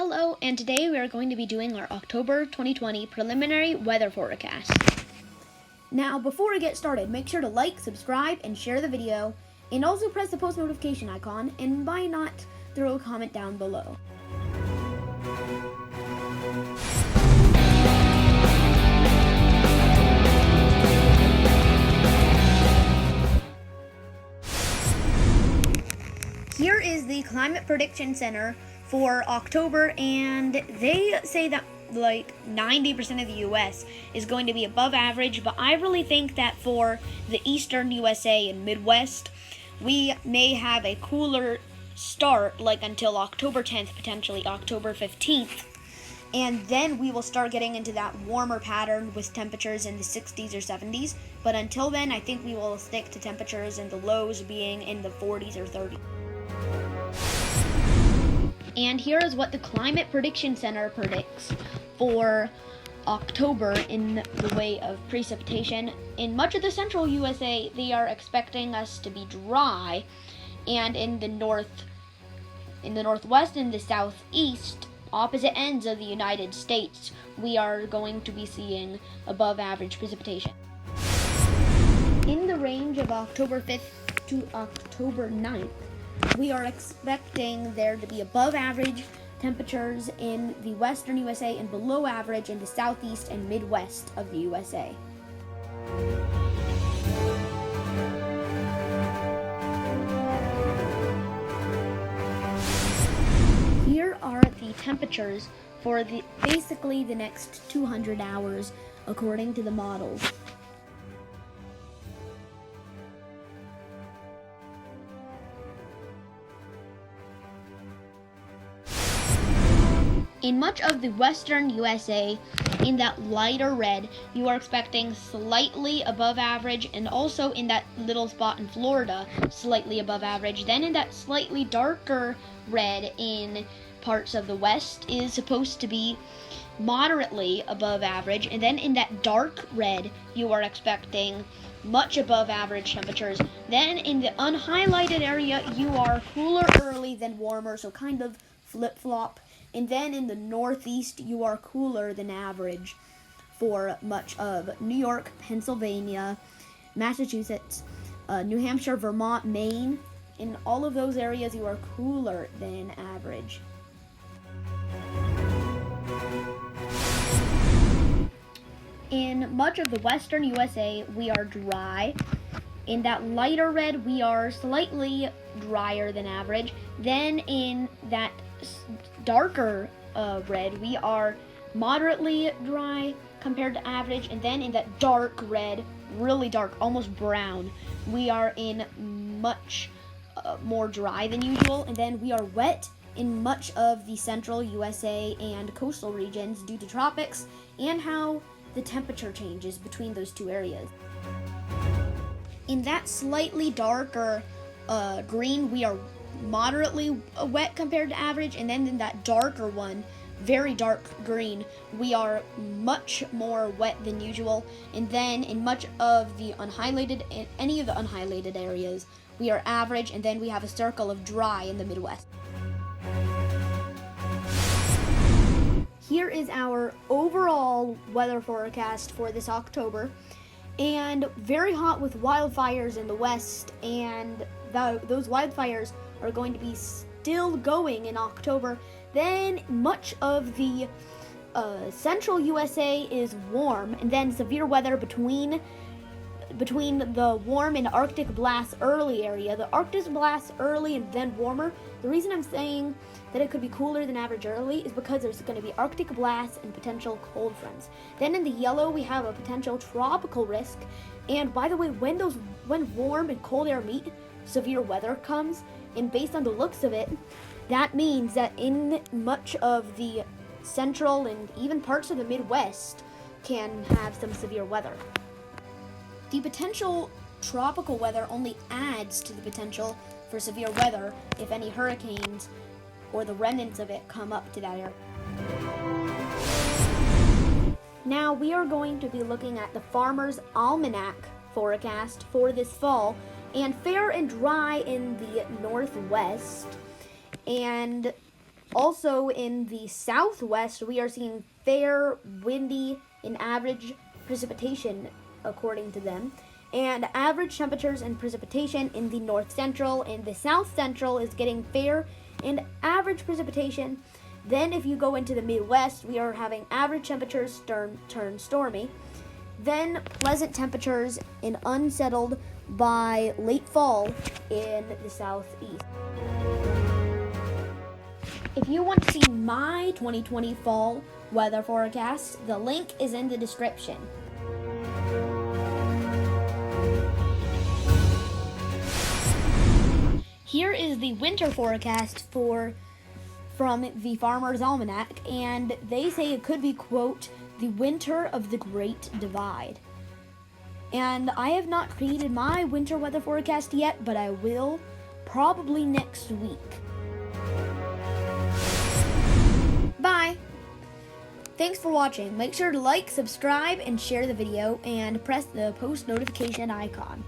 Hello, and today we are going to be doing our October 2020 preliminary weather forecast. Now, before we get started, make sure to like, subscribe, and share the video, and also press the post notification icon, and why not throw a comment down below. Here is the Climate Prediction Center for October, and they say that like 90% of the US is going to be above average, but I really think that for the eastern USA and Midwest, we may have a cooler start, like until October 10th, potentially October 15th. And then we will start getting into that warmer pattern with temperatures in the 60s or 70s. But until then, I think we will stick to temperatures and the lows being in the 40s or 30s. And here is what the Climate Prediction Center predicts for October in the way of precipitation. In much of the central USA, they are expecting us to be dry, and in the northwest and the southeast, opposite ends of the United States, we are going to be seeing above average precipitation. In the range of October 5th to October 9th, we are expecting there to be above average temperatures in the western USA and below average in the southeast and midwest of the USA. Here are the temperatures for basically the next 200 hours according to the models. In much of the western USA, in that lighter red, you are expecting slightly above average, and also in that little spot in Florida, slightly above average. Then in that slightly darker red in parts of the west is supposed to be moderately above average, and then in that dark red, you are expecting much above average temperatures. Then in the unhighlighted area, you are cooler early than warmer, so kind of flip-flop. And then in the northeast, you are cooler than average for much of New York, Pennsylvania, Massachusetts, New Hampshire, Vermont, Maine. In all of those areas, you are cooler than average. In much of the western USA, we are dry. In that lighter red, we are slightly drier than average. Then in that darker red, we are moderately dry compared to average. And then in that dark red, really dark, almost brown, we are in much more dry than usual. And then we are wet in much of the central USA and coastal regions due to tropics and how the temperature changes between those two areas. In that slightly darker green, we are moderately wet compared to average, and then in that darker one, very dark green, we are much more wet than usual. And then in much of the any of the unhighlighted areas, we are average, and then we have a circle of dry in the Midwest. Here is our overall weather forecast for this October, and very hot with wildfires in the west, and those wildfires are going to be still going in October. Then much of the central USA is warm, and then severe weather between the warm and Arctic blast early area. The Arctic blast early and then warmer. The reason I'm saying that it could be cooler than average early is because there's going to be Arctic blasts and potential cold fronts. Then in the yellow, we have a potential tropical risk. And by the way, when warm and cold air meet, severe weather comes. And based on the looks of it, that means that in much of the central and even parts of the Midwest can have some severe weather. The potential tropical weather only adds to the potential for severe weather if any hurricanes or the remnants of it come up to that area. Now we are going to be looking at the Farmer's Almanac forecast for this fall, and fair and dry in the northwest, and Also in the southwest, we are seeing fair, windy, and average precipitation according to them. And average temperatures and precipitation in the north central and the south central is getting fair and average precipitation. Then if you go into the Midwest, we are having average temperatures turn stormy. Then pleasant temperatures and unsettled by late fall in the southeast. If you want to see my 2020 fall weather forecast, the link is in the description. Here is the winter forecast from the Farmer's Almanac, and they say it could be, quote, the winter of the Great Divide. And I have not created my winter weather forecast yet, but I will probably next week. Bye! Thanks for watching. Make sure to like, subscribe, and share the video, and press the post notification icon.